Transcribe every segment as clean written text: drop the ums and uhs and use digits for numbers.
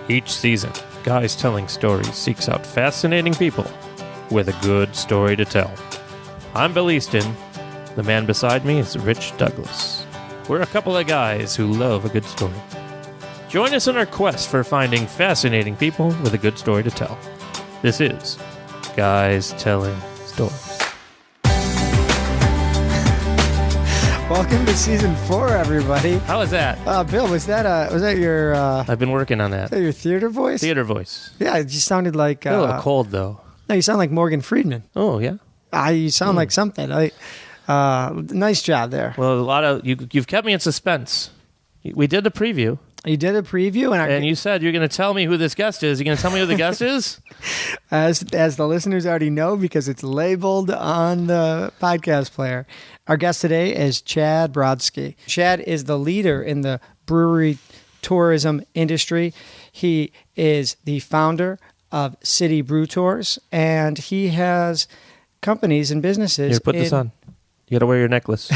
Each season, Guys Telling Stories seeks out fascinating people with a good story to tell. I'm Bill Easton. The man beside me is Rich Douglas. We're a couple of guys who love a good story. Join us in our quest for finding fascinating people with a good story to tell. This is Guys Telling Stories. Welcome to season 4, everybody. How was that? Bill, was that your? I've been working on that. Was that your theater voice? Theater voice. Yeah, you sounded like A little cold though. No, you sound like Morgan Freeman. Oh yeah. You sound like something. Nice job there. Well, a lot of you've kept me in suspense. We did the preview. You did a preview, and you said you're going to tell me who this guest is. You going to tell me who the guest is? As the listeners already know, because it's labeled on the podcast player. Our guest today is Chad Brodsky. Chad is the leader in the brewery tourism industry. He is the founder of City Brew Tours, and he has companies and businesses. Here, put this on. You got to wear your necklace.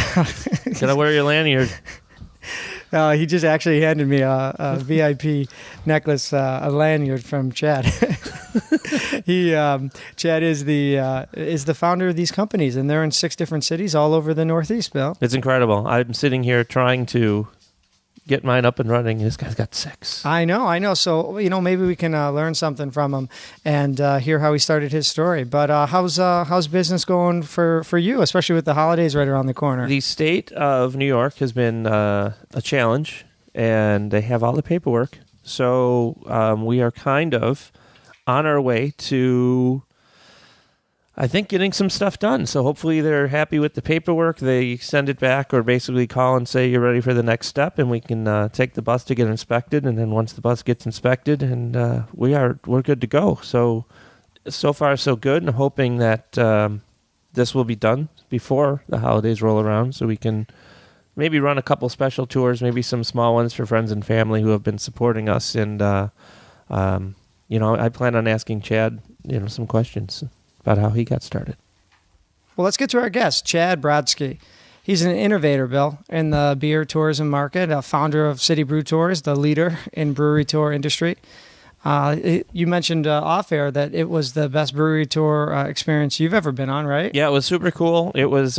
You got to wear your lanyard. He just actually handed me a VIP necklace, a lanyard from Chad. Chad is the founder of these companies, and they're in 6 different cities all over the Northeast, Bill. It's incredible. I'm sitting here trying to get mine up and running. This guy's got 6. I know. So, maybe we can learn something from him and hear how he started his story. But how's business going for you, especially with the holidays right around the corner? The state of New York has been a challenge, and they have all the paperwork. So we are kind of on our way to, I think, getting some stuff done. So hopefully they're happy with the paperwork. They send it back or basically call and say you're ready for the next step, and we can take the bus to get inspected. And then once the bus gets inspected, and we're good to go. So far so good. And I'm hoping that this will be done before the holidays roll around, so we can maybe run a couple special tours, maybe some small ones for friends and family who have been supporting us. And I plan on asking Chad, some questions about how he got started. Well, let's get to our guest, Chad Brodsky. He's an innovator, Bill, in the beer tourism market, a founder of City Brew Tours, the leader in brewery tour industry. You mentioned off air that it was the best brewery tour experience you've ever been on, right? Yeah, it was super cool. It was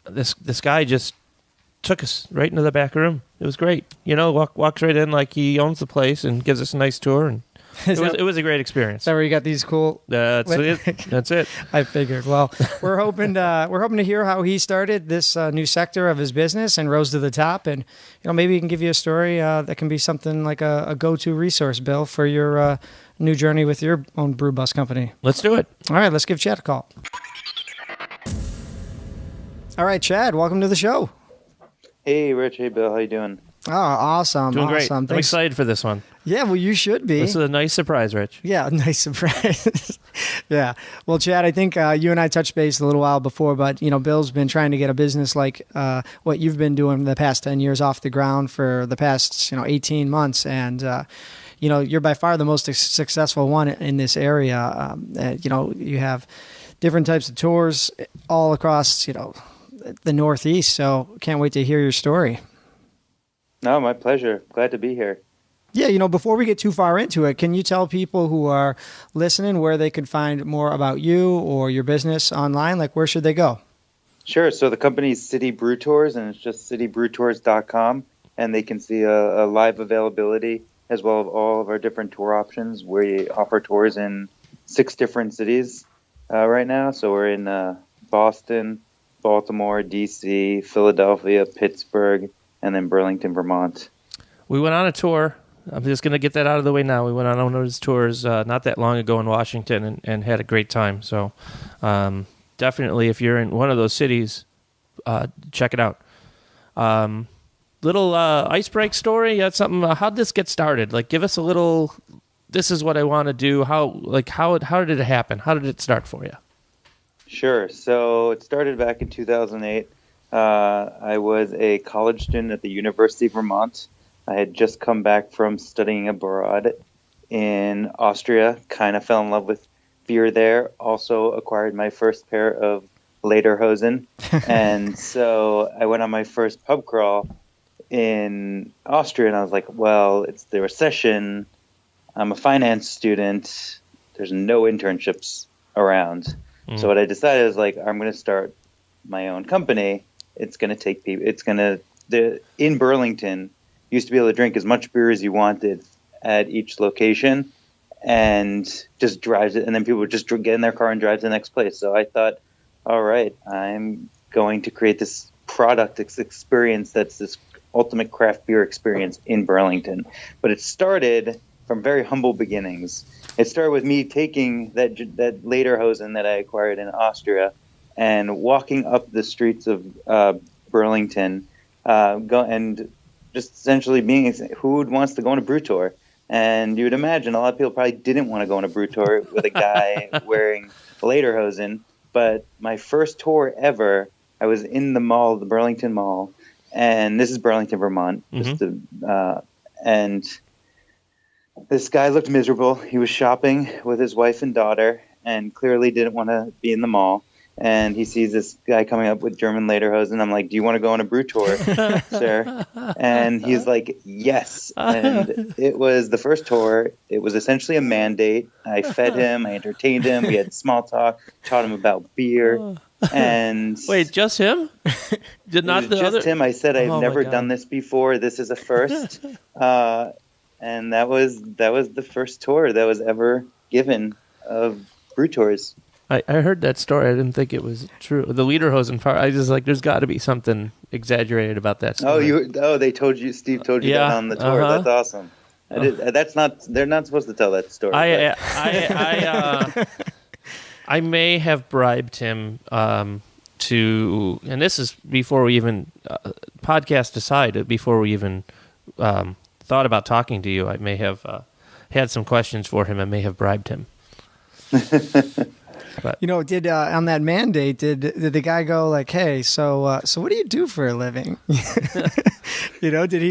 this guy just took us right into the back room. It was great. Walks right in like he owns the place and gives us a nice tour, and it was a great experience. Is that where you got these cool? That's it. I figured. Well, we're hoping to hear how he started this new sector of his business and rose to the top. And maybe he can give you a story that can be something like a go-to resource, Bill, for your new journey with your own brew bus company. Let's do it. All right, let's give Chad a call. All right, Chad, welcome to the show. Hey, Rich. Hey, Bill. How you doing? Oh, awesome. Doing great. Awesome. I'm excited for this one. Yeah, well, you should be. This is a nice surprise, Rich. Yeah, nice surprise. Yeah. Well, Chad, I think you and I touched base a little while before, but, Bill's been trying to get a business like what you've been doing the past 10 years off the ground for the past, 18 months. And, you're by far the most successful one in this area. You have different types of tours all across, the Northeast. So can't wait to hear your story. No, my pleasure. Glad to be here. Yeah, before we get too far into it, can you tell people who are listening where they could find more about you or your business online? Like, where should they go? Sure. So the company is City Brew Tours, and it's just citybrewtours.com, and they can see a live availability as well as all of our different tour options. We offer tours in 6 different cities right now. So we're in Boston, Baltimore, D.C., Philadelphia, Pittsburgh, and then Burlington, Vermont. We went on a tour. I'm just going to get that out of the way now. We went on one of those tours not that long ago in Washington and had a great time. So definitely, if you're in one of those cities, check it out. Little ice break story. That's something. How'd this get started? Like, give us a little. This is what I want to do. How did it happen? How did it start for you? Sure. So it started back in 2008. I was a college student at the University of Vermont. I had just come back from studying abroad in Austria, kind of fell in love with beer there, also acquired my first pair of lederhosen. And so I went on my first pub crawl in Austria, and I was like, well, it's the recession. I'm a finance student. There's no internships around. So what I decided is like, I'm going to start my own company. It's going to take people, in Burlington, you used to be able to drink as much beer as you wanted at each location and just drive it. And then people would just get in their car and drive to the next place. So I thought, all right, I'm going to create this product experience that's this ultimate craft beer experience in Burlington. But it started from very humble beginnings. It started with me taking that lederhosen that I acquired in Austria and walking up the streets of Burlington, and just essentially being who wants to go on a brew tour. And you would imagine a lot of people probably didn't want to go on a brew tour with a guy wearing lederhosen. But my first tour ever, I was in the mall, the Burlington Mall, and this is Burlington, Vermont. And this guy looked miserable. He was shopping with his wife and daughter and clearly didn't want to be in the mall. And he sees this guy coming up with German lederhosen. I'm like, do you want to go on a brew tour, sir? And he's like, yes. And it was the first tour. It was essentially a mandate. I fed him. I entertained him. We had small talk, taught him about beer. And wait, just him? Did not the just other? Him. I said I've never done this before. This is a first. And that was the first tour that was ever given of brew tours. I heard that story. I didn't think it was true. The lederhosen part, I just like, there's got to be something exaggerated about that story. They told you, Steve told you that on the tour. That's awesome. They're not supposed to tell that story. I may have bribed him to, and this is before we even, podcast aside, before we even thought about talking to you, I may have had some questions for him. I may have bribed him. But, did on that mandate, did the guy go like, hey, so what do you do for a living? Did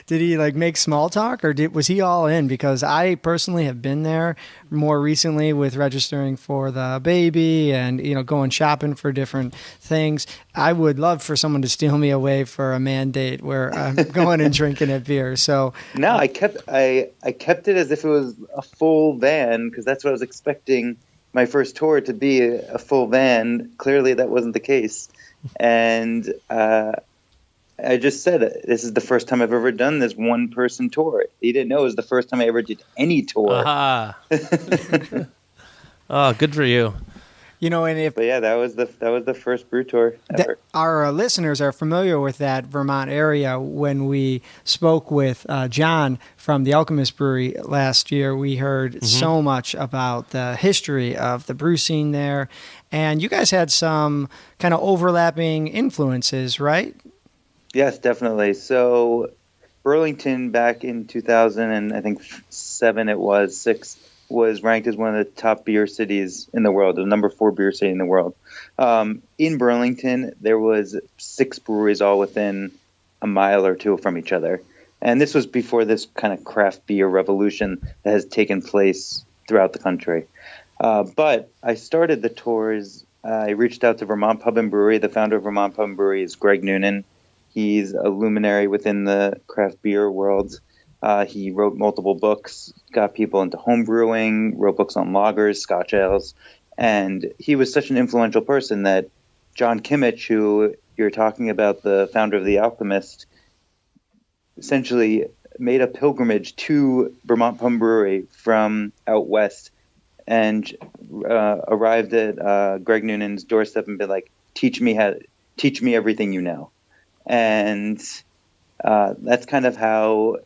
he like make small talk, or was he all in? Because I personally have been there more recently with registering for the baby and going shopping for different things. I would love for someone to steal me away for a mandate where I'm going and drinking a beer. So no, I kept it as if it was a full van, because that's what I was expecting my first tour to be a full van. Clearly that wasn't the case. And I just said, this is the first time I've ever done this one-person tour. He didn't know it was the first time I ever did any tour. Oh, good for you. But yeah, that was the first brew tour ever. Our listeners are familiar with that Vermont area. When we spoke with John from the Alchemist Brewery last year, we heard so much about the history of the brew scene there. And you guys had some kind of overlapping influences, right? Yes, definitely. So Burlington back in 2000, and I think 6, was ranked as one of the top beer cities in the world, the number 4 beer city in the world. In Burlington, there was 6 breweries all within a mile or two from each other. And this was before this kind of craft beer revolution that has taken place throughout the country. But I started the tours. I reached out to Vermont Pub and Brewery. The founder of Vermont Pub and Brewery is Greg Noonan. He's a luminary within the craft beer world. He wrote multiple books, got people into home brewing, wrote books on lagers, Scotch ales, and he was such an influential person that John Kimmich, who you're talking about, the founder of The Alchemist, essentially made a pilgrimage to Vermont Pub Brewery from out west and arrived at Greg Noonan's doorstep and been like, teach me everything you know. And that's kind of how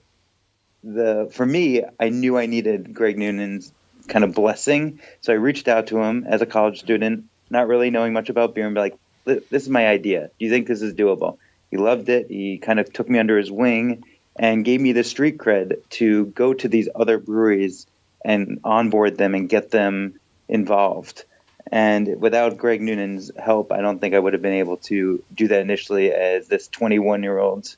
for me, I knew I needed Greg Noonan's kind of blessing. So I reached out to him as a college student, not really knowing much about beer, and be like, this is my idea. Do you think this is doable? He loved it. He kind of took me under his wing and gave me the street cred to go to these other breweries and onboard them and get them involved. And without Greg Noonan's help, I don't think I would have been able to do that initially as this 21-year-old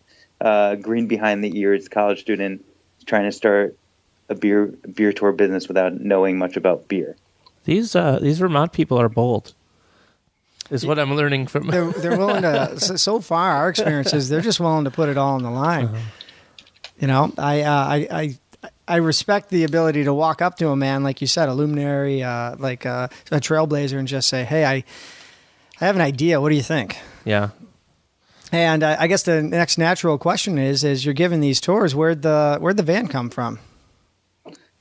green behind the ears college student trying to start a beer tour business without knowing much about beer. These Vermont people are bold, is what I'm learning from. They're willing to. So far, our experience is they're just willing to put it all on the line. I I respect the ability to walk up to a man, like you said, a luminary, like a trailblazer, and just say, "Hey, I have an idea. What do you think?" Yeah. And I guess the next natural question is you're giving these tours, where'd the van come from?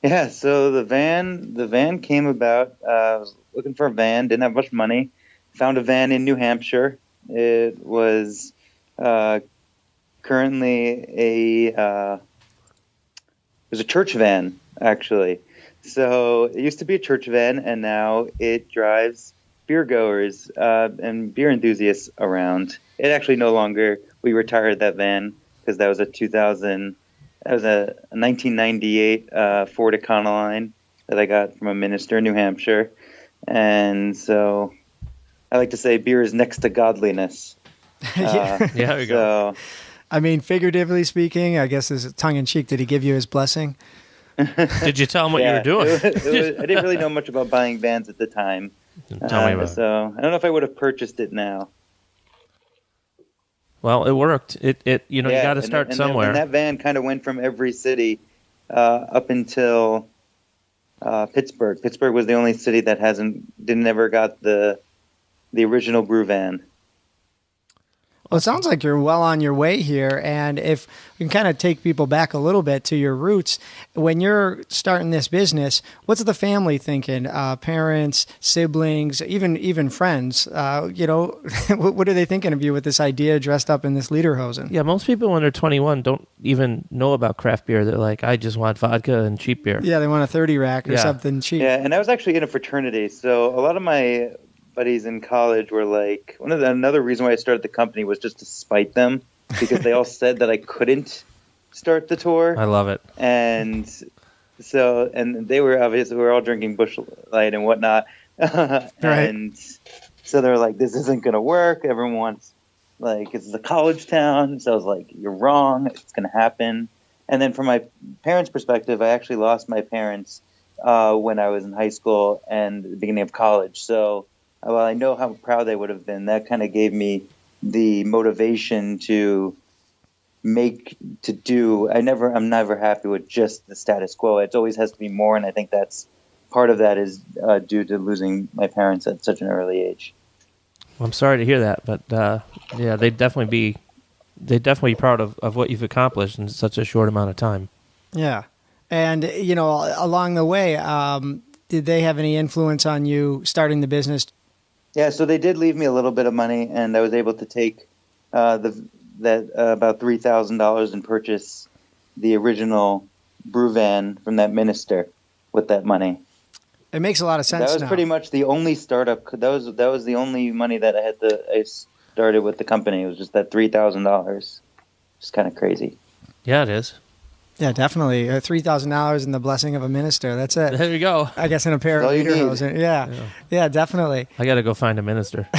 Yeah, so the van came about. I was looking for a van, didn't have much money. Found a van in New Hampshire. It was currently it was a church van, actually. So it used to be a church van, and now it drives beer goers and beer enthusiasts around. It actually no longer. We retired that van because that was a 1998 Ford Econoline that I got from a minister in New Hampshire, and so I like to say beer is next to godliness. Yeah, there we go. I mean, figuratively speaking, I guess as tongue in cheek, did he give you his blessing? Did you tell him what you were doing? I didn't really know much about buying vans at the time. Tell me about it. So I don't know if I would have purchased it now. Well, it worked. You got to start somewhere. And that van kind of went from every city up until Pittsburgh. Pittsburgh was the only city that never got the original brew van. Well, it sounds like you're well on your way here. And if we can kind of take people back a little bit to your roots, when you're starting this business, what's the family thinking? Parents, siblings, even friends? What are they thinking of you with this idea dressed up in this lederhosen? Yeah, most people when they're 21 don't even know about craft beer. They're like, I just want vodka and cheap beer. Yeah, they want a 30 rack or something cheap. Yeah, and I was actually in a fraternity. So a lot of my buddies in college were like, another reason why I started the company was just to spite them because they all said that I couldn't start the tour. I love it. And they were obviously, we were all drinking Busch Light and whatnot. Right. And so they were like, this isn't going to work. Everyone wants, like, it's a college town. So I was like, you're wrong. It's going to happen. And then from my parents' perspective, I actually lost my parents when I was in high school and the beginning of college. So well, I know how proud they would have been. That kind of gave me the motivation to do. I'm never happy with just the status quo. It always has to be more, and I think that's part of that is due to losing my parents at such an early age. Well, I'm sorry to hear that, but they'd definitely be proud of what you've accomplished in such a short amount of time. Yeah, and along the way, did they have any influence on you starting the business? Yeah, so they did leave me a little bit of money, and I was able to take about $3,000 and purchase the original brew van from that minister with that money. It makes a lot of sense. That was pretty much the only startup. That was the only money that I started with the company. It was just that $3,000. It's kind of crazy. Yeah, it is. Yeah, definitely. $3,000 and the blessing of a minister. That's it. There you go. I guess in a pair of lederhosen. Yeah, definitely. I got to go find a minister.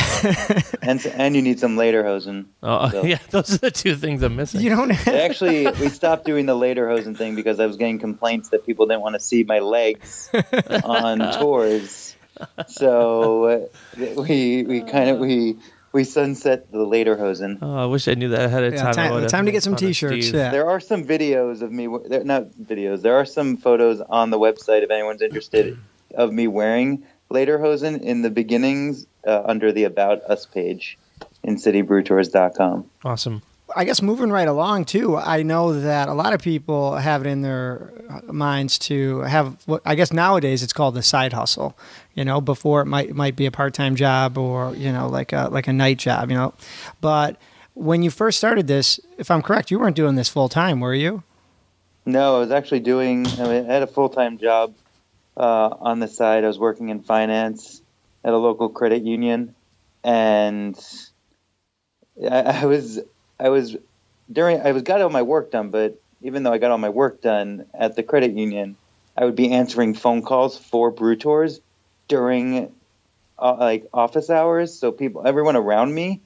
and you need some lederhosen. Oh, so. Yeah, those are the two things I'm missing. You don't. Actually, we stopped doing the lederhosen thing because I was getting complaints that people didn't want to see my legs on tours. So we sunset the lederhosen. Oh, I wish I knew that ahead of time. Time to get some T-shirts. Yeah. There are some videos of me. Not videos. There are some photos on the website if anyone's interested of me wearing lederhosen in the beginnings under the About Us page in citybrewtours.com. Awesome. I guess moving right along too, I know that a lot of people have it in their minds to have what I guess nowadays it's called a side hustle. Before it might be a part-time job or like a night job. But when you first started this, if I'm correct, you weren't doing this full time, were you? No, I was actually I had a full-time job on the side. I was working in finance at a local credit union, and I got all my work done, but even though I got all my work done at the credit union, I would be answering phone calls for brew tours during office hours. So everyone around me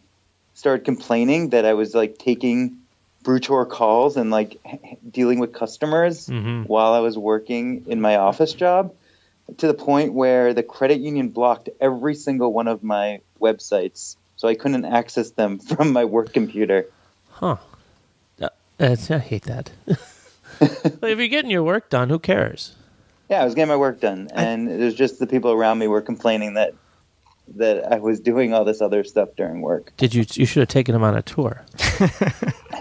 started complaining that I was like taking brew tour calls and like dealing with customers while I was working in my office job, to the point where the credit union blocked every single one of my websites. So I couldn't access them from my work computer. Huh. I hate that. Well, if you're getting your work done, who cares? Yeah, I was getting my work done, and it was just the people around me were complaining that I was doing all this other stuff during work. You should have taken them on a tour.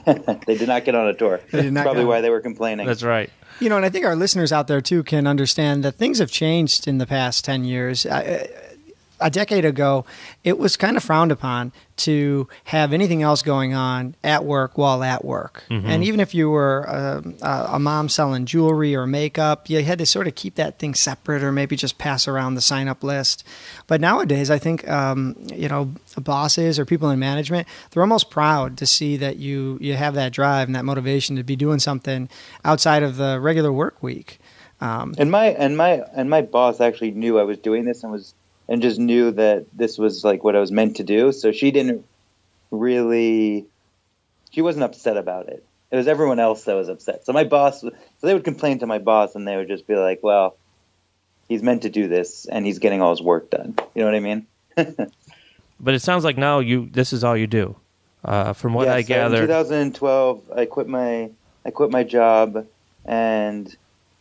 They did not get on a tour. They did not Probably go. why they were complaining. That's right. You know, and I think our listeners out there, too, can understand that things have changed in the past 10 years. A decade ago, it was kind of frowned upon to have anything else going on at work while at work. Mm-hmm. And even if you were a mom selling jewelry or makeup, you had to sort of keep that thing separate or maybe just pass around the sign-up list. But nowadays, I think, bosses or people in management, they're almost proud to see that you have that drive and that motivation to be doing something outside of the regular work week. And my boss actually knew I was doing this and just knew that this was like what I was meant to do. So she wasn't upset about it. It was everyone else that was upset. So they would complain to my boss and they would just be like, well, he's meant to do this and he's getting all his work done. You know what I mean? But it sounds like now this is all you do. From what I gather. In 2012, I quit my job, and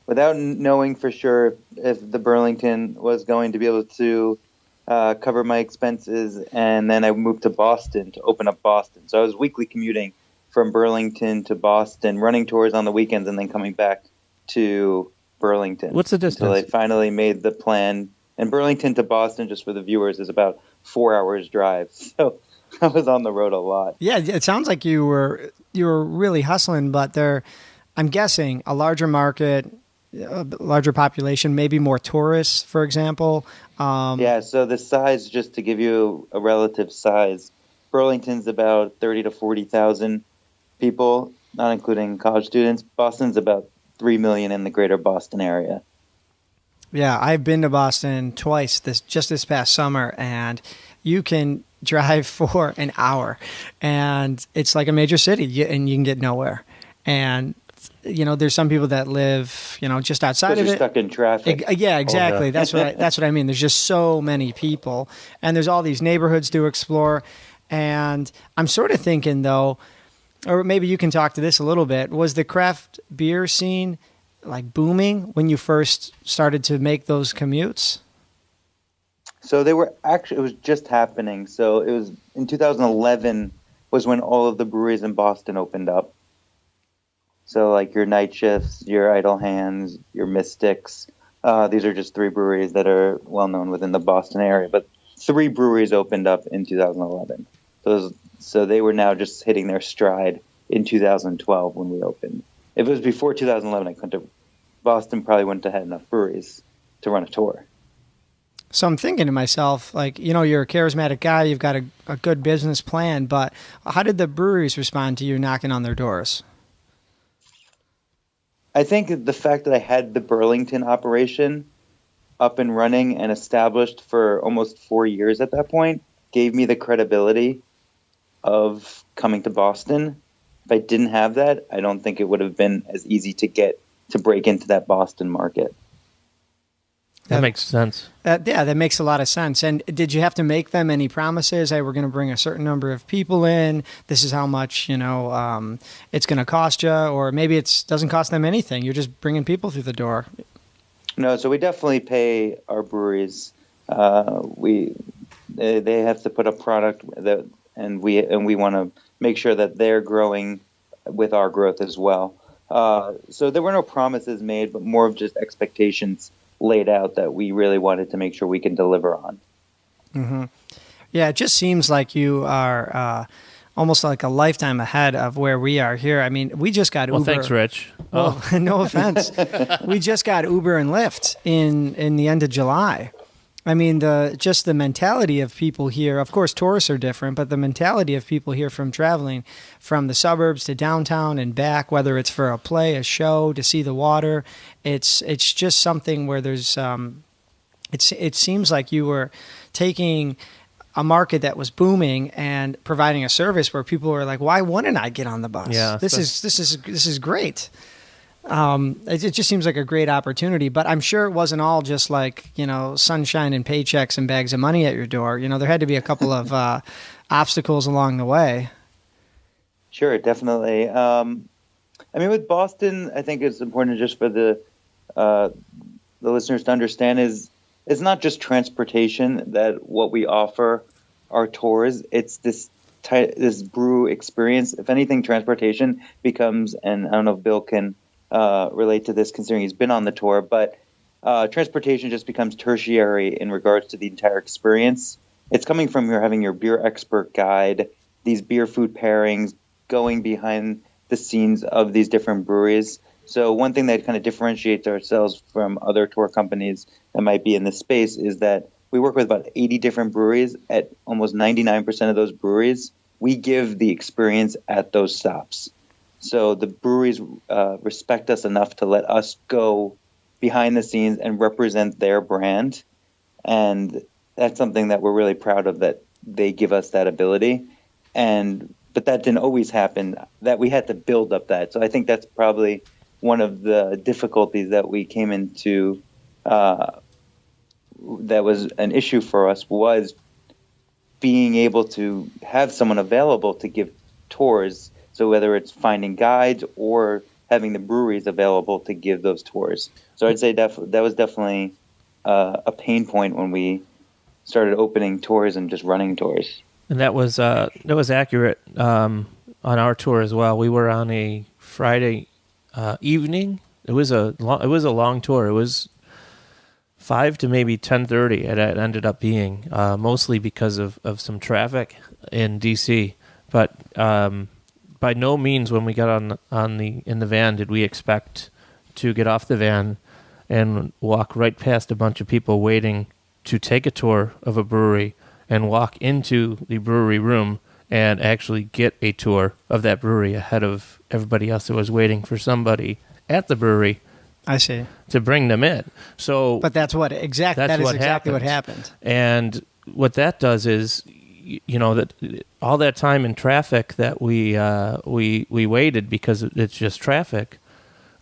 without knowing for sure if the Burlington was going to be able to cover my expenses, and then I moved to Boston to open up Boston. So I was weekly commuting from Burlington to Boston, running tours on the weekends, and then coming back to Burlington. What's the distance? Until I finally made the plan. And Burlington to Boston, just for the viewers, is about 4 hours drive. So I was on the road a lot. Yeah, it sounds like you were really hustling, but I'm guessing a larger market, a larger population, maybe more tourists, for example. Yeah, so the size, just to give you a relative size, Burlington's about 30 to 40,000 people, not including college students. Boston's about 3 million in the greater Boston area. Yeah, I've been to Boston twice this past summer, and you can drive for an hour, and it's like a major city, and you can get nowhere. And there's some people that live, just outside of it. You're stuck in traffic. Yeah, exactly. That's what I mean. There's just so many people, and there's all these neighborhoods to explore. And I'm sort of thinking, though, or maybe you can talk to this a little bit. Was the craft beer scene like booming when you first started to make those commutes? So it was just happening. So it was in 2011 was when all of the breweries in Boston opened up. So like your Night Shifts, your Idle Hands, your Mystics. These are just 3 breweries that are well known within the Boston area. But 3 breweries opened up in 2011. So they were now just hitting their stride in 2012 when we opened. If it was before 2011, Boston probably wouldn't have had enough breweries to run a tour. So I'm thinking to myself, like, you're a charismatic guy, you've got a good business plan, but how did the breweries respond to you knocking on their doors? I think the fact that I had the Burlington operation up and running and established for almost 4 years at that point gave me the credibility of coming to Boston. If I didn't have that, I don't think it would have been as easy to break into that Boston market. That makes sense. That makes a lot of sense. And did you have to make them any promises? Hey, we're going to bring a certain number of people in. This is how much, it's going to cost you. Or maybe it doesn't cost them anything. You're just bringing people through the door. No, so we definitely pay our breweries. They have to put a product and we want to make sure that they're growing with our growth as well. So there were no promises made, but more of just expectations laid out that we really wanted to make sure we can deliver on. Mm-hmm. Yeah, it just seems like you are almost like a lifetime ahead of where we are here. I mean, we just got Uber. Well, thanks, Rich. Well, no offense. We just got Uber and Lyft in the end of July. I mean, the mentality of people here, of course, tourists are different, but the mentality of people here from traveling from the suburbs to downtown and back, whether it's for a play, a show, to see the water, it's just something where there's, it seems like you were taking a market that was booming and providing a service where people were like, why wouldn't I get on the bus? Yeah, this is great. It just seems like a great opportunity, but I'm sure it wasn't all just like, sunshine and paychecks and bags of money at your door. There had to be a couple of obstacles along the way. Sure, definitely. I mean, with Boston, I think it's important just for the listeners to understand is it's not just transportation that what we offer our tours. It's this brew experience. If anything, transportation becomes, and I don't know if Bill can relate to this considering he's been on the tour, but transportation just becomes tertiary in regards to the entire experience. It's coming from having your beer expert guide, these beer food pairings, going behind the scenes of these different breweries. So one thing that kind of differentiates ourselves from other tour companies that might be in this space is that we work with about 80 different breweries. At almost 99% of those breweries, we give the experience at those stops. So the breweries respect us enough to let us go behind the scenes and represent their brand. And that's something that we're really proud of, that they give us that ability. But that didn't always happen, that we had to build up that. So I think that's probably one of the difficulties that we came into that was an issue for us, was being able to have someone available to give tours. So whether it's finding guides or having the breweries available to give those tours. So I'd say that was definitely a pain point when we started opening tours and just running tours. And that was accurate on our tour as well. We were on a Friday evening. It was a long tour. It was 5 to maybe 10:30. It ended up being mostly because of some traffic in DC. But by no means, when we got in the van, did we expect to get off the van and walk right past a bunch of people waiting to take a tour of a brewery and walk into the brewery room and actually get a tour of that brewery ahead of everybody else that was waiting for somebody at the brewery. I see. To bring them in. So, but that's exactly what happened. And what that does is, that all that time in traffic that we waited because it's just traffic.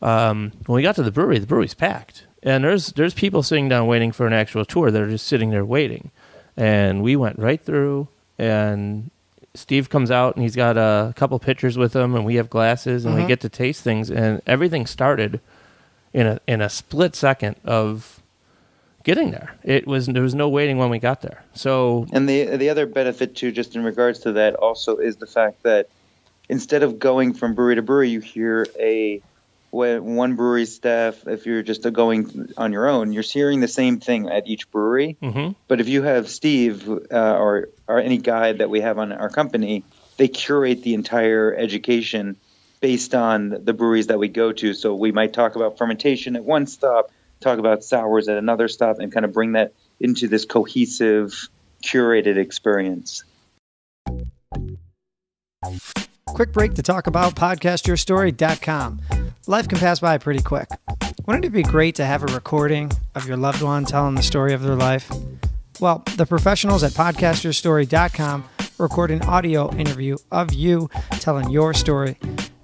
When we got to the brewery's packed, and there's people sitting down waiting for an actual tour that are just sitting there waiting. And we went right through, and Steve comes out, and he's got a couple pitchers with him, and we have glasses, and we get to taste things, and everything started in a split second of getting there. There was no waiting when we got there. So, and the other benefit too, just in regards to that, also is the fact that instead of going from brewery to brewery, you hear one brewery staff. If you're just going on your own, you're hearing the same thing at each brewery. Mm-hmm. But if you have Steve or any guide that we have on our company, they curate the entire education based on the breweries that we go to. So we might talk about fermentation at one stop, talk about sours at another stop, and kind of bring that into this cohesive, curated experience. Quick break to talk about podcastyourstory.com. Life can pass by pretty quick. Wouldn't it be great to have a recording of your loved one telling the story of their life? Well, the professionals at podcastyourstory.com record an audio interview of you telling your story.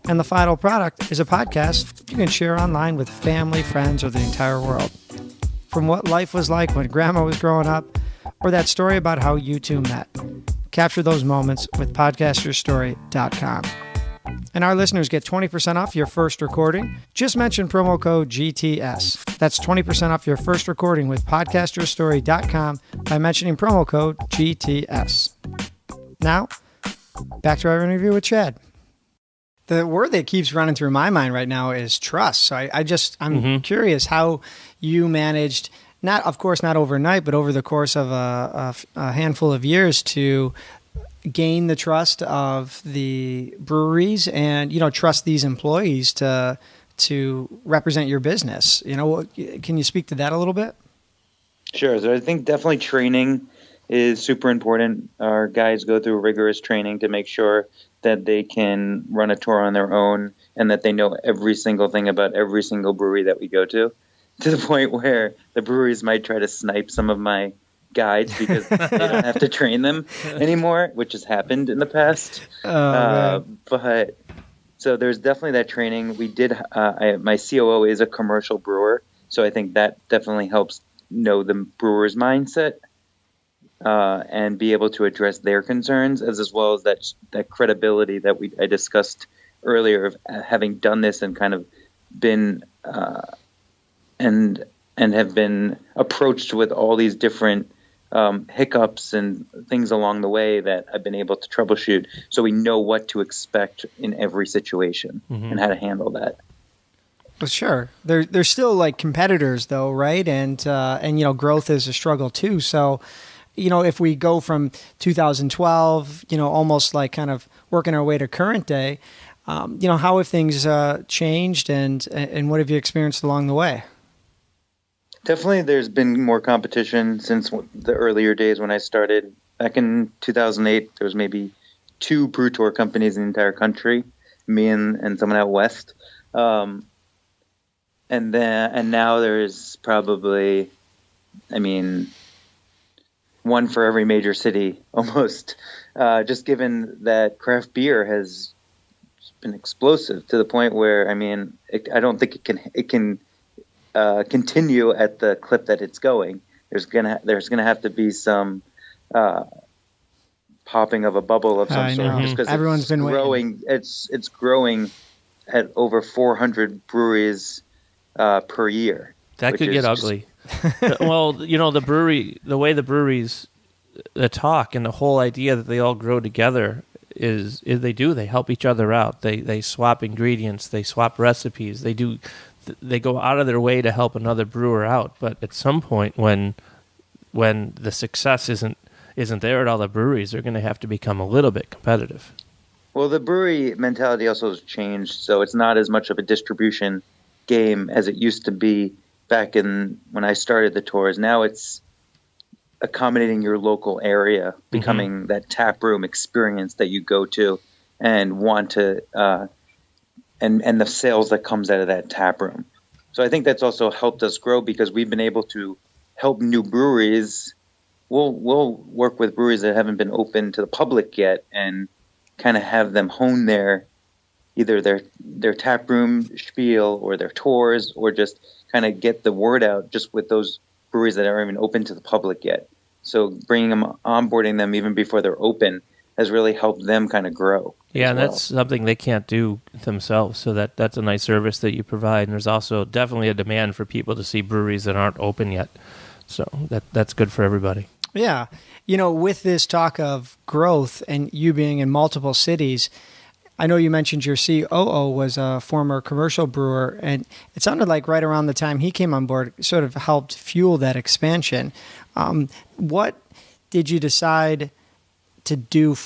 And the final product is a podcast you can share online with family, friends, or the entire world. From what life was like when grandma was growing up, or that story about how you two met. Capture those moments with podcastyourstory.com. And our listeners get 20% off your first recording. Just mention promo code GTS. That's 20% off your first recording with podcastyourstory.com by mentioning promo code GTS. Now, back to our interview with Chad. The word that keeps running through my mind right now is trust. So I'm curious how you managed, not overnight, but over the course of a handful of years to gain the trust of the breweries and, trust these employees to represent your business. Can you speak to that a little bit? Sure. So I think definitely training is super important. Our guys go through rigorous training to make sure that they can run a tour on their own and that they know every single thing about every single brewery that we go to the point where the breweries might try to snipe some of my guides because they don't have to train them anymore, which has happened in the past. But so there's definitely that training. We did, my COO is a commercial brewer, so I think that definitely helps know the brewer's mindset. And be able to address their concerns as well as that credibility that I discussed earlier of having done this and kind of been and have been approached with all these different hiccups and things along the way that I've been able to troubleshoot, so we know what to expect in every situation and how to handle that. Well, sure. They're still like competitors, though, right? And growth is a struggle too. So, if we go from 2012, almost like kind of working our way to current day, how have things changed, and what have you experienced along the way? Definitely, there's been more competition since the earlier days when I started. Back in 2008, there was maybe 2 brew tour companies in the entire country, me and someone out west. And now there's probably, one for every major city almost. Just given that craft beer has been explosive to the point where I don't think it can continue at the clip that it's going. There's gonna have to be some popping of a bubble of some sort, just because everyone's been growing. Waiting. It's growing at over 400 breweries per year. That could get ugly. Well, the way the breweries talk, and the whole idea that they all grow together is they help each other out. They swap ingredients, they swap recipes, they go out of their way to help another brewer out. But at some point, when the success isn't there at all the breweries, they're going to have to become a little bit competitive. Well, the brewery mentality also has changed, so it's not as much of a distribution game as it used to be back in when I started the tours. Now it's accommodating your local area, becoming that tap room experience that you go to and want to, and the sales that comes out of that tap room. So I think that's also helped us grow because we've been able to help new breweries. We'll work with breweries that haven't been open to the public yet and kind of have them hone either their tap room spiel or their tours, or just kind of get the word out just with those breweries that aren't even open to the public yet. So onboarding them even before they're open has really helped them kind of grow. Yeah, and that's something they can't do themselves. So that's a nice service that you provide. And there's also definitely a demand for people to see breweries that aren't open yet. So that's good for everybody. Yeah. With this talk of growth and you being in multiple cities, I know you mentioned your COO was a former commercial brewer, and it sounded like right around the time he came on board, sort of helped fuel that expansion. What did you decide to do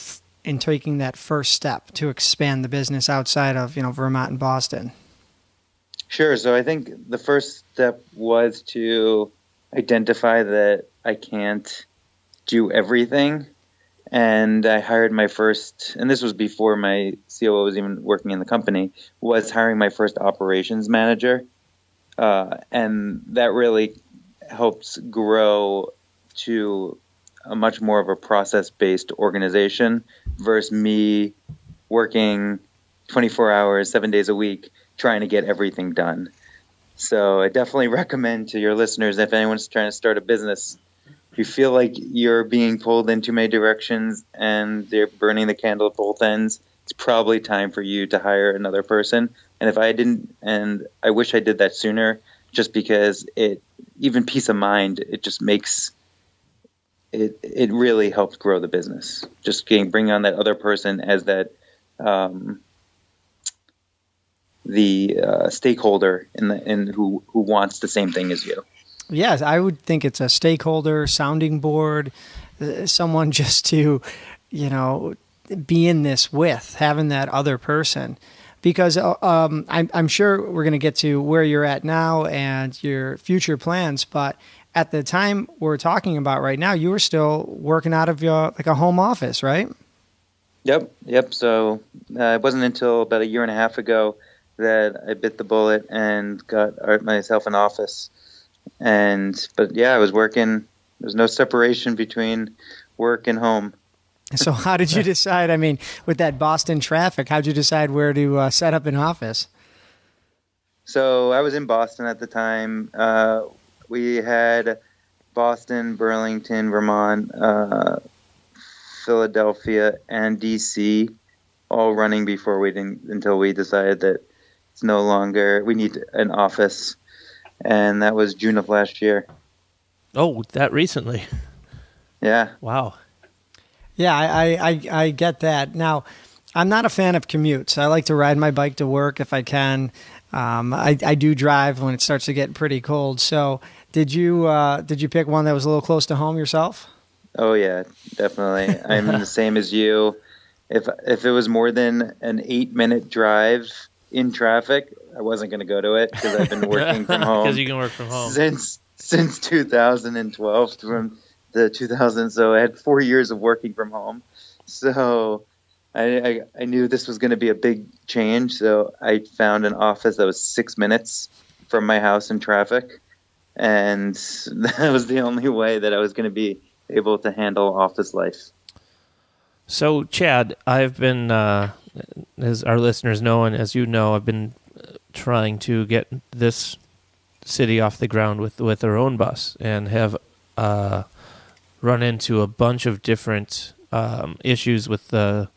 in taking that first step to expand the business outside of Vermont and Boston? Sure. So I think the first step was to identify that I can't do everything. And I hired my first, and this was before my COO was even working in the company, was hiring my first operations manager. And that really helps grow to a much more of a process-based organization versus me working 24 hours, 7 days a week, trying to get everything done. So I definitely recommend to your listeners, if anyone's trying to start a business, if you feel like you're being pulled in too many directions and they're burning the candle at both ends, it's probably time for you to hire another person. And if I didn't, and I wish I did that sooner, just because even peace of mind, it just makes it really helps grow the business. Just bring on that other person as that the stakeholder in who wants the same thing as you. Yes, I would think it's a stakeholder, sounding board, someone just to, be in this with, having that other person. Because I'm sure we're going to get to where you're at now and your future plans, but at the time we're talking about right now, you were still working out of a home office, right? Yep. So it wasn't until about a year and a half ago that I bit the bullet and got myself an office. But I was working. There's no separation between work and home. So how did you decide? With that Boston traffic, how'd you decide where to set up an office? So I was in Boston at the time. We had Boston, Burlington, Vermont, Philadelphia, and DC. all running before until we decided that it's no longer, we need an office. And that was June of last year. Oh, that recently. Yeah. Wow. Yeah, I get that. Now, I'm not a fan of commutes. I like to ride my bike to work if I can. I do drive when it starts to get pretty cold. So, did you pick one that was a little close to home yourself? Oh yeah, definitely. I'm the same as you. If it was more than an 8-minute drive in traffic, I wasn't going to go to it because I've been working from home. Because you can work from home since 2012 from the 2000. So I had 4 years of working from home. So I knew this was going to be a big change. So I found an office that was 6 minutes from my house in traffic, and that was the only way that I was going to be able to handle office life. So, Chad, I've been, as our listeners know, and as you know, I've been trying to get this city off the ground with our own bus, and have run into a bunch of different issues with the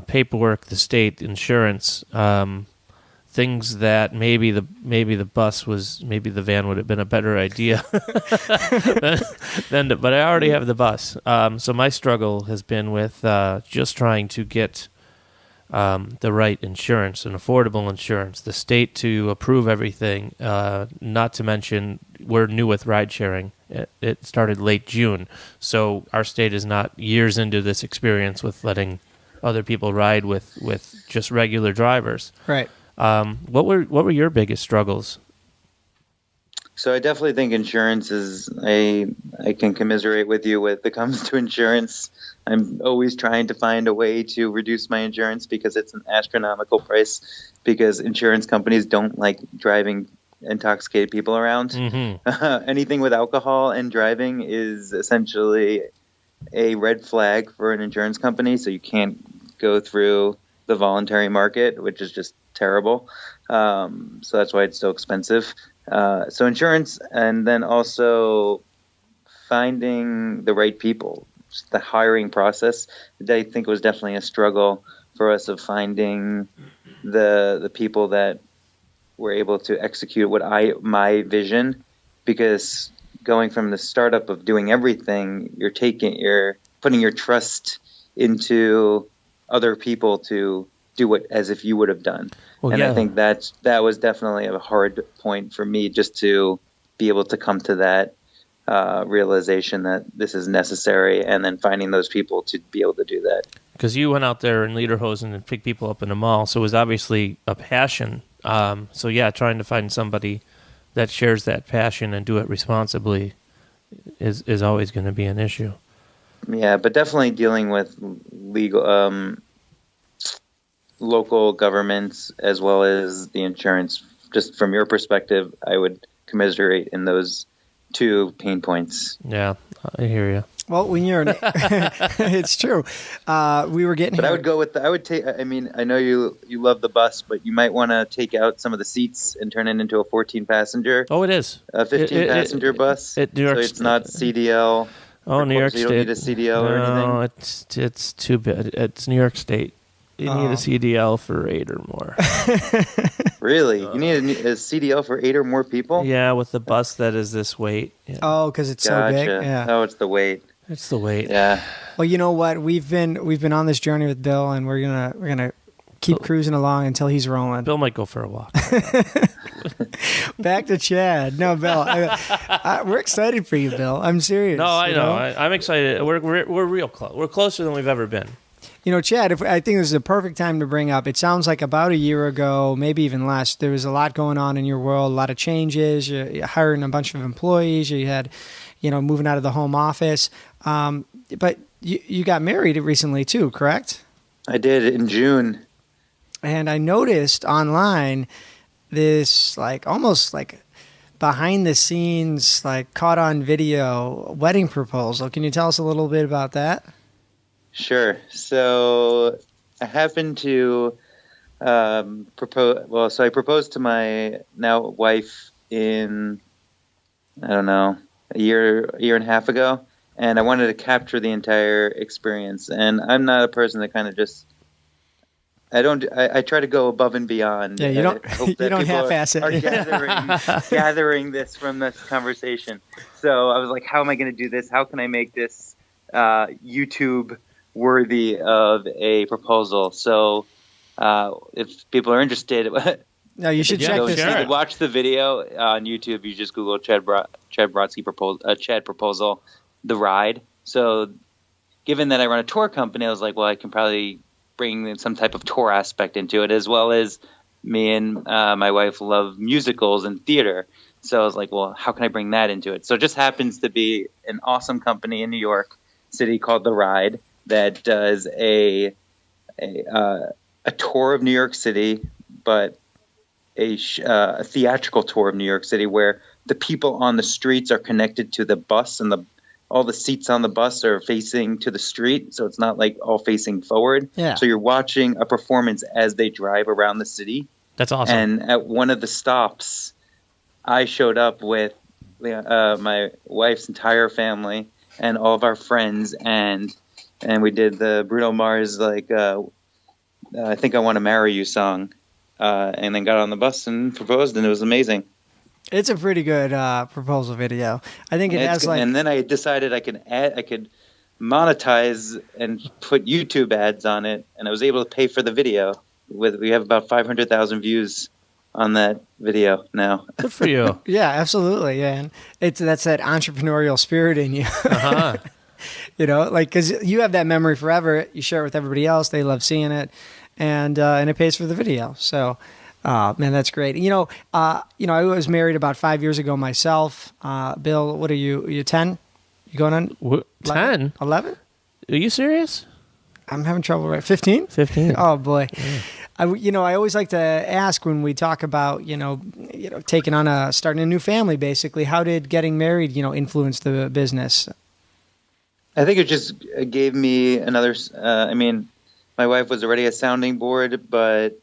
paperwork, the state, insurance, things that maybe the van would have been a better idea but I already have the bus. So my struggle has been with just trying to get the right insurance, an affordable insurance, the state to approve everything. Not to mention, we're new with ride sharing. It started late June, so our state is not years into this experience with letting other people ride with just regular drivers. Right. What were your biggest struggles? So I definitely think insurance is I can commiserate with you when it comes to insurance. I'm always trying to find a way to reduce my insurance because it's an astronomical price, because insurance companies don't like driving intoxicated people around. Mm-hmm. Anything with alcohol and driving is essentially a red flag for an insurance company, so you can't go through the voluntary market, which is just terrible. So that's why it's so expensive. So insurance, and then also finding the right people, just the hiring process. I think it was definitely a struggle for us of finding the people that were able to execute my vision, because going from the startup of doing everything, you're putting your trust into other people to do it as if you would have done. Well, and yeah. I think that was definitely a hard point for me, just to be able to come to that realization that this is necessary, and then finding those people to be able to do that. Because you went out there in lederhosen and picked people up in the mall, so it was obviously a passion. So yeah, trying to find somebody that shares that passion and do it responsibly is always going to be an issue. Yeah, but definitely dealing with legal, local governments as well as the insurance. Just from your perspective, I would commiserate in those two pain points. Yeah, I hear you. Well, when you're it's true. We were getting. But I would go with I would take. I mean, I know you love the bus, but you might want to take out some of the seats and turn it into a 14-passenger. Oh, it is a 15-passenger bus. So it's not CDL. Oh, New York State. You don't need a CDL or anything. No, it's too bad. It's New York State. You need a CDL for 8 or more. Really? You need a CDL for 8 or more people? Yeah, with the bus that is this weight. Yeah. Oh, because it's so big. Yeah. Oh, it's the weight. It's the weight. Yeah. Well, you know what? We've been on this journey with Bill, and we're gonna keep cruising along until he's rolling. Bill might go for a walk. Back to Chad. No, Bill. We're excited for you, Bill. I'm serious. No, I know. I'm excited. We're real close. We're closer than we've ever been. You know, Chad, I think this is a perfect time to bring up. It sounds like about a year ago, maybe even less, there was a lot going on in your world, a lot of changes. You're hiring a bunch of employees. You had, moving out of the home office. But you got married recently too, correct? I did in June. And I noticed online this almost behind the scenes, caught on video wedding proposal. Can you tell us a little bit about that? Sure. So I happened to propose. Well, so I proposed to my now wife in, I don't know, a year and a half ago, and I wanted to capture the entire experience. And I'm not a person that kind of just I don't. I try to go above and beyond. Yeah, you don't. I hope You that don't people half-ass it. are gathering this from this conversation. So I was like, how am I going to do this? How can I make this YouTube worthy of a proposal? So if people are interested, No, you should check this out. watch the video on YouTube. You just Google Chad Brodsky proposal, the ride. So given that I run a tour company, I was like, well, I can probably bring some type of tour aspect into it, as well as me and my wife love musicals and theater. So I was like, well, how can I bring that into it? So it just happens to be an awesome company in New York City called The Ride that does a tour of New York City, but a theatrical tour of New York City where the people on the streets are connected to the bus, and all the seats on the bus are facing to the street, so it's not like all facing forward. Yeah. So you're watching a performance as they drive around the city. That's awesome. And at one of the stops, I showed up with my wife's entire family and all of our friends, and we did the Bruno Mars I Think I Want to Marry You song, and then got on the bus and proposed, and it was amazing. It's a pretty good proposal video. I think it has and then I decided I could monetize and put YouTube ads on it, and I was able to pay for the video. We have about 500,000 views on that video now. Good for you. Yeah, absolutely. Yeah, and that's that entrepreneurial spirit in you. Uh-huh. Because you have that memory forever. You share it with everybody else. They love seeing it, and it pays for the video. So. Man, that's great. I was married about 5 years ago myself. Bill, what are you? Are you 10? You going on 10? 11? Are you serious? I'm having trouble. Right, 15? 15. Oh boy. Yeah. I always like to ask when we talk about taking on starting a new family. Basically, how did getting married influence the business? I think it just gave me another. My wife was already a sounding board, but.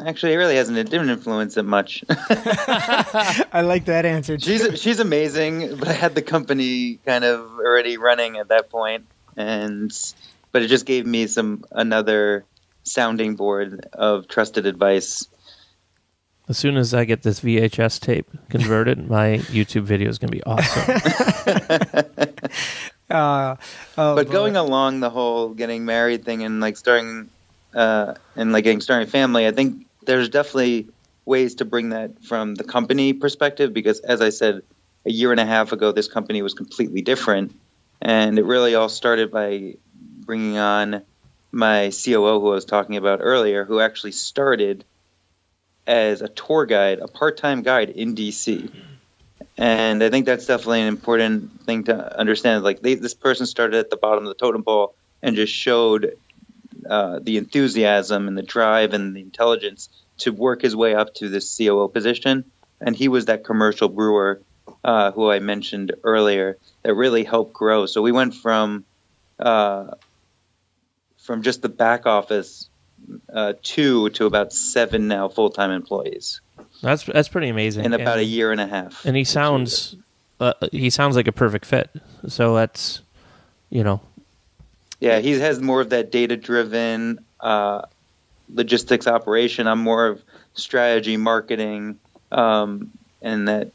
Actually, it really hasn't. It didn't influence it much. I like that answer. She's amazing, but I had the company kind of already running at that point, but it just gave me another sounding board of trusted advice. As soon as I get this VHS tape converted, my YouTube video is going to be awesome. But going along the whole getting married thing and starting. Starting a family, I think there's definitely ways to bring that from the company perspective, because as I said, a year and a half ago, this company was completely different. And it really all started by bringing on my COO, who I was talking about earlier, who actually started as a tour guide, a part-time guide in DC. And I think that's definitely an important thing to understand. This person started at the bottom of the totem pole and just showed the enthusiasm and the drive and the intelligence to work his way up to this COO position. And he was that commercial brewer who I mentioned earlier that really helped grow. So we went from just the back office to about 7 now full-time employees. That's pretty amazing. In about a year and a half. And he sounds like a perfect fit. So that's, Yeah, he has more of that data-driven logistics operation. I'm more of strategy, marketing, and that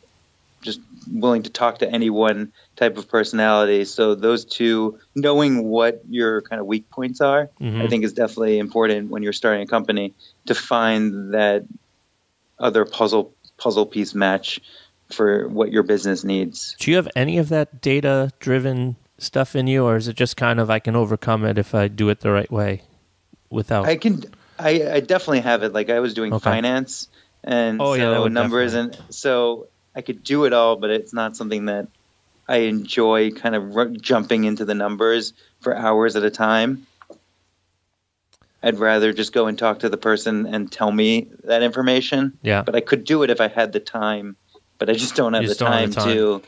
just willing to talk to any one type of personality. So those two, knowing what your kind of weak points are, I think is definitely important when you're starting a company to find that other puzzle piece match for what your business needs. Do you have any of that data-driven stuff in you, or is it just kind of I can overcome it if I do it the right way without I definitely have it. I was doing finance and numbers, and so I could do it all, but it's not something that I enjoy kind of jumping into the numbers for hours at a time. I'd rather just go and talk to the person and tell me that information. Yeah. But I could do it if I had the time, but I just don't have the time to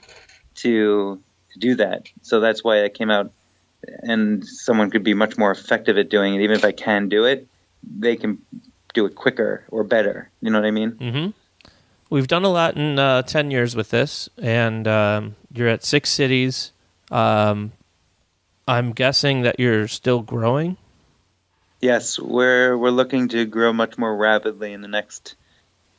do that. So that's why I came out, and someone could be much more effective at doing it. Even if I can do it, they can do it quicker or better. You know what I mean? Mm-hmm. We've done a lot in 10 years with this, and you're at 6 cities. I'm guessing that you're still growing. Yes, we're looking to grow much more rapidly in the next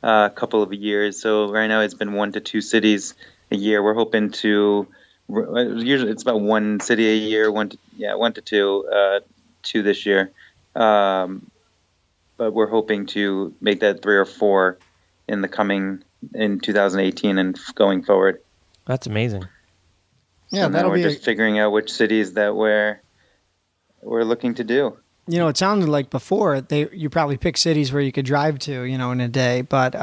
couple of years. So right now it's been 1 to 2 cities a year. We're hoping to usually it's about 1 city a year, 1 to 2, 2 this year. But we're hoping to make that 3 or 4 in 2018 and going forward. That's amazing. Yeah, So now we're just figuring out which cities that we're looking to do. It sounded like before you probably pick cities where you could drive to, in a day. But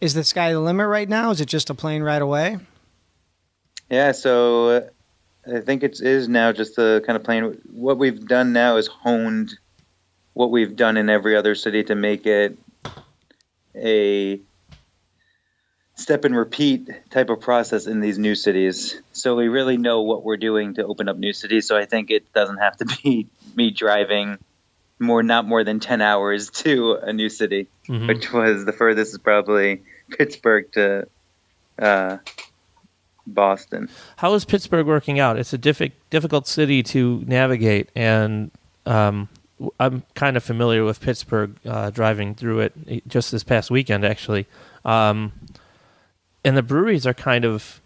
is the sky the limit right now? Is it just a plane right away? Yeah, so I think it is now just the kind of plane. What we've done now is honed what we've done in every other city to make it a step and repeat type of process in these new cities. So we really know what we're doing to open up new cities. So I think it doesn't have to be me driving not more than 10 hours to a new city, which was the furthest is probably Pittsburgh to Boston. How is Pittsburgh working out? It's a difficult city to navigate, and I'm kind of familiar with Pittsburgh, driving through it just this past weekend, actually. And the breweries are kind of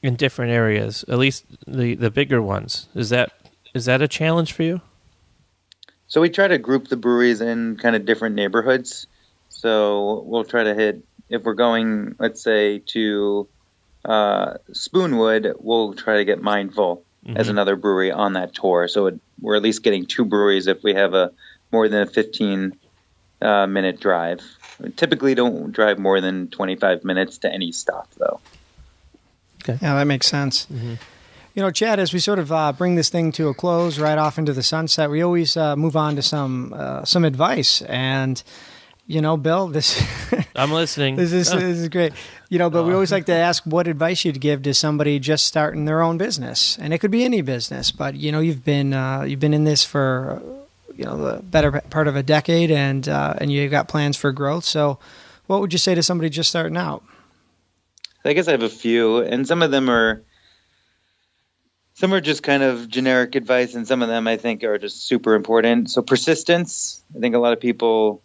in different areas, at least the bigger ones. Is that a challenge for you? So we try to group the breweries in kind of different neighborhoods. So we'll try to hit, if we're going, let's say, to Spoonwood, we'll try to get Mindful as another brewery on that tour. So we're at least getting 2 breweries if we have more than a 15-minute drive. We typically don't drive more than 25 minutes to any stop, though. Okay. Yeah, that makes sense. Chad, as we sort of bring this thing to a close, right off into the sunset, we always move on to some advice. And, Bill, this I'm listening. This is great. But we always like to ask what advice you'd give to somebody just starting their own business, and it could be any business. But you've been in this for the better part of a decade, and you've got plans for growth. So, what would you say to somebody just starting out? I guess I have a few, and some are just kind of generic advice, and some of them I think are just super important. So persistence. I think a lot of people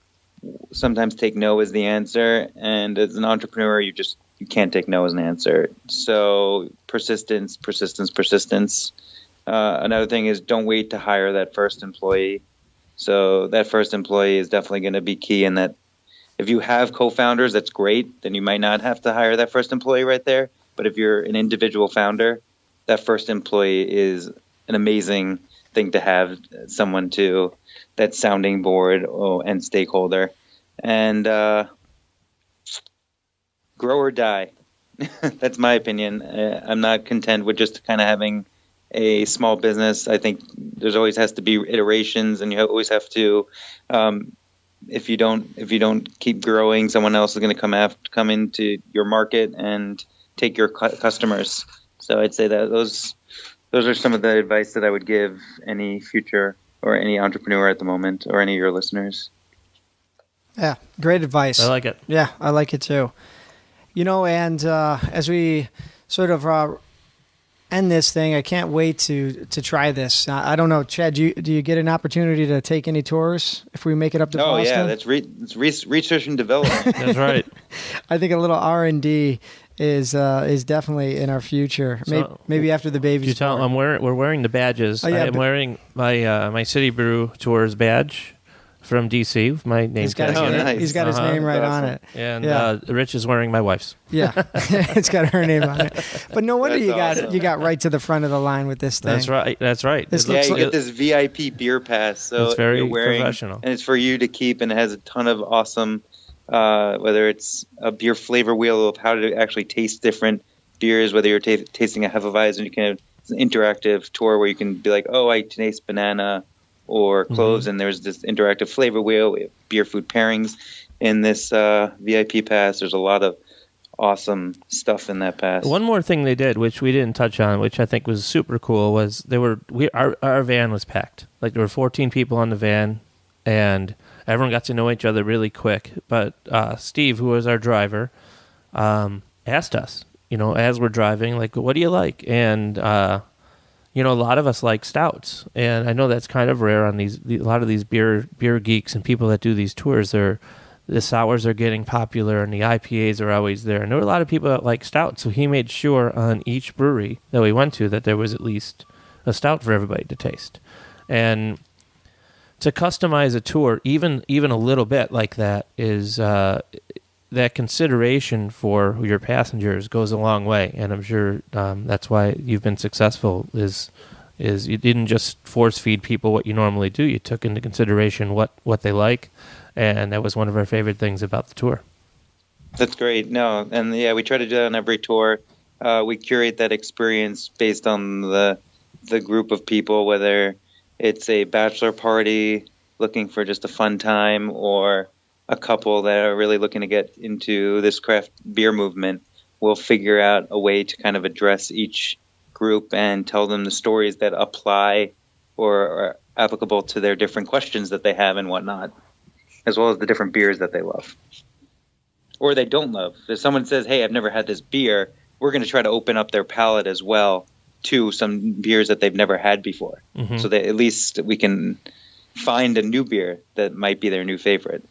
sometimes take no as the answer, and as an entrepreneur, you can't take no as an answer. So persistence. Another thing is don't wait to hire that first employee. So that first employee is definitely going to be key in that. If you have co-founders, that's great. Then you might not have to hire that first employee right there. But if you're an individual founder, that first employee is an amazing thing to have, someone to that sounding board and stakeholder. And grow or die. That's my opinion. I'm not content with just kind of having a small business. I think there's always has to be iterations, and you always have to. If you don't keep growing, someone else is going to come into your market and take your customers. So I'd say that those are some of the advice that I would give any future or any entrepreneur at the moment, or any of your listeners. Yeah, great advice. I like it. Yeah, I like it too. And as we sort of end this thing, I can't wait to try this. I don't know, Chad, do you get an opportunity to take any tours if we make it up to Boston? Oh yeah, that's research and development. That's right. I think a little R&D is definitely in our future. Maybe after the baby's born. We're wearing the badges. Oh, yeah, I'm wearing my City Brew Tours badge from DC with my name. He's got his name right on it. And Rich is wearing my wife's. Yeah, it's got her name on it. But no wonder you got right to the front of the line with this thing. That's right. This you get this VIP beer pass. So it's very you're wearing, professional. And it's for you to keep, and it has a ton of awesome, whether it's a beer flavor wheel of how to actually taste different beers, whether you're tasting a Hefeweizen, it's an interactive tour where you can be like, oh, I taste banana or cloves, and there's this interactive flavor wheel. We have beer food pairings in this VIP pass. There's a lot of awesome stuff in that pass. One more thing they did, which we didn't touch on, which I think was super cool, was our van was packed. Like there were 14 people on the van, and everyone got to know each other really quick. But Steve, who was our driver, asked us, as we're driving, like, what do you like? And a lot of us like stouts, and I know that's kind of rare on a lot of these beer geeks and people that do these tours. The sours are getting popular, and the IPAs are always there. And there were a lot of people that like stouts, so he made sure on each brewery that we went to that there was at least a stout for everybody to taste. And to customize a tour, even a little bit like that, is that consideration for your passengers goes a long way. And I'm sure that's why you've been successful. Is you didn't just force feed people what you normally do. You took into consideration what they like. And that was one of our favorite things about the tour. That's great. No, and yeah, we try to do that on every tour. We curate that experience based on the group of people, whether it's a bachelor party looking for just a fun time or a couple that are really looking to get into this craft beer movement. We'll figure out a way to kind of address each group and tell them the stories that apply or are applicable to their different questions that they have and whatnot, as well as the different beers that they love or they don't love. If someone says, hey, I've never had this beer, we're going to try to open up their palate as well to some beers that they've never had before. Mm-hmm. So that at least we can find a new beer that might be their new favorite.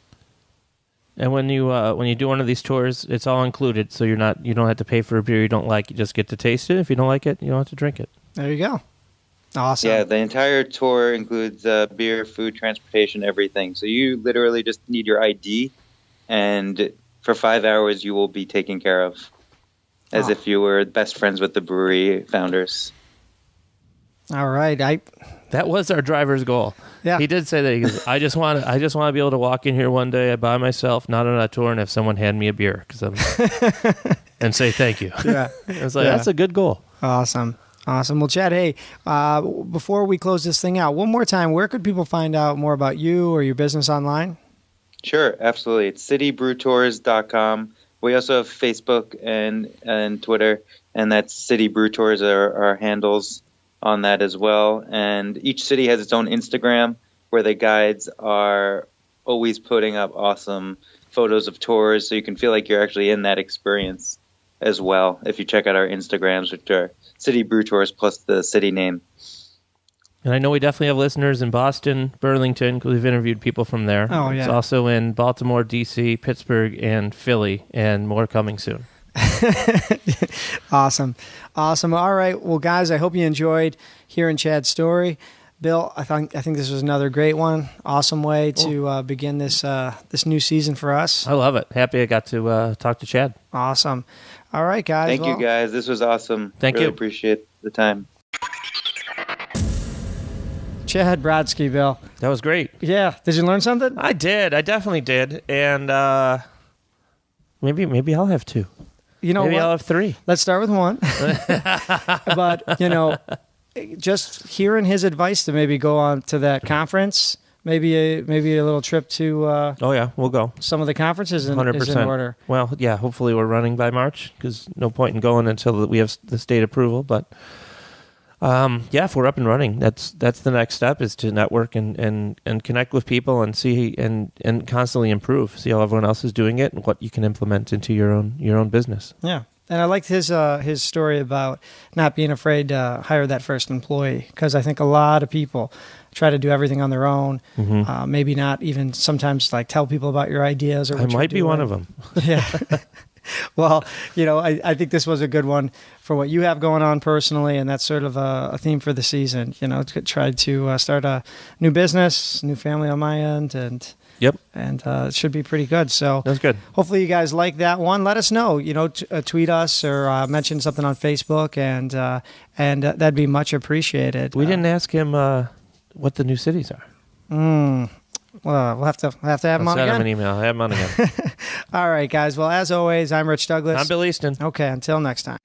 And when you do one of these tours, it's all included, so you don't have to pay for a beer you don't like. You just get to taste it. If you don't like it, you don't have to drink it. There you go. Awesome. Yeah, the entire tour includes beer, food, transportation, everything. So you literally just need your ID, and for 5 hours you will be taken care of as if you were best friends with the brewery founders. All right. That was our driver's goal. Yeah. He did say that. He goes, I just want to be able to walk in here one day by myself, not on a tour, and have someone hand me a beer and say thank you. Yeah. I was like, that's a good goal. Awesome. Well, Chad, hey, before we close this thing out, one more time, where could people find out more about you or your business online? Sure, absolutely. It's citybrewtours.com. We also have Facebook and Twitter, and that's City Brew Tours are our handles on that as well. And each city has its own Instagram where the guides are always putting up awesome photos of tours, so you can feel like you're actually in that experience as well if you check out our Instagrams, which are City Brew Tours plus the city name. And I know we definitely have listeners in Boston, Burlington, because we've interviewed people from there. Oh, yeah. It's also in Baltimore, D.C., Pittsburgh, and Philly, and more coming soon. Awesome. All right. Well, guys, I hope you enjoyed hearing Chad's story. Bill, I think this was another great one. Awesome way to begin this new season for us. I love it. Happy I got to talk to Chad. Awesome. All right, guys. Thank you, guys. This was awesome. Thank you. You. Appreciate the time. Chad Brodsky, Bill. That was great. Yeah. Did you learn something? I did. I definitely did. And maybe I'll have two. Maybe I'll have three. Let's start with one. But, just hearing his advice to maybe go on to that conference, maybe a little trip to we'll go. Some of the conferences is in order. Well, yeah, hopefully we're running by March, because no point in going until we have the state approval. But if we're up and running, that's the next step, is to network and connect with people and see and constantly improve. See how everyone else is doing it and what you can implement into your own business. Yeah. And I liked his story about not being afraid to hire that first employee, because I think a lot of people try to do everything on their own. Mm-hmm. Maybe not even sometimes tell people about your ideas or what I might be one of them. Yeah. Well, I think this was a good one for what you have going on personally, and that's sort of a theme for the season. To try to start a new business, new family on my end, and yep, and it should be pretty good. So that's good. Hopefully, you guys like that one. Let us know. Tweet us or mention something on Facebook, and that'd be much appreciated. We didn't ask him what the new cities are. Well, we'll have to have him on again. Send him an email. Have him on again. All right, guys. Well, as always, I'm Rich Douglas. I'm Bill Easton. Okay, until next time.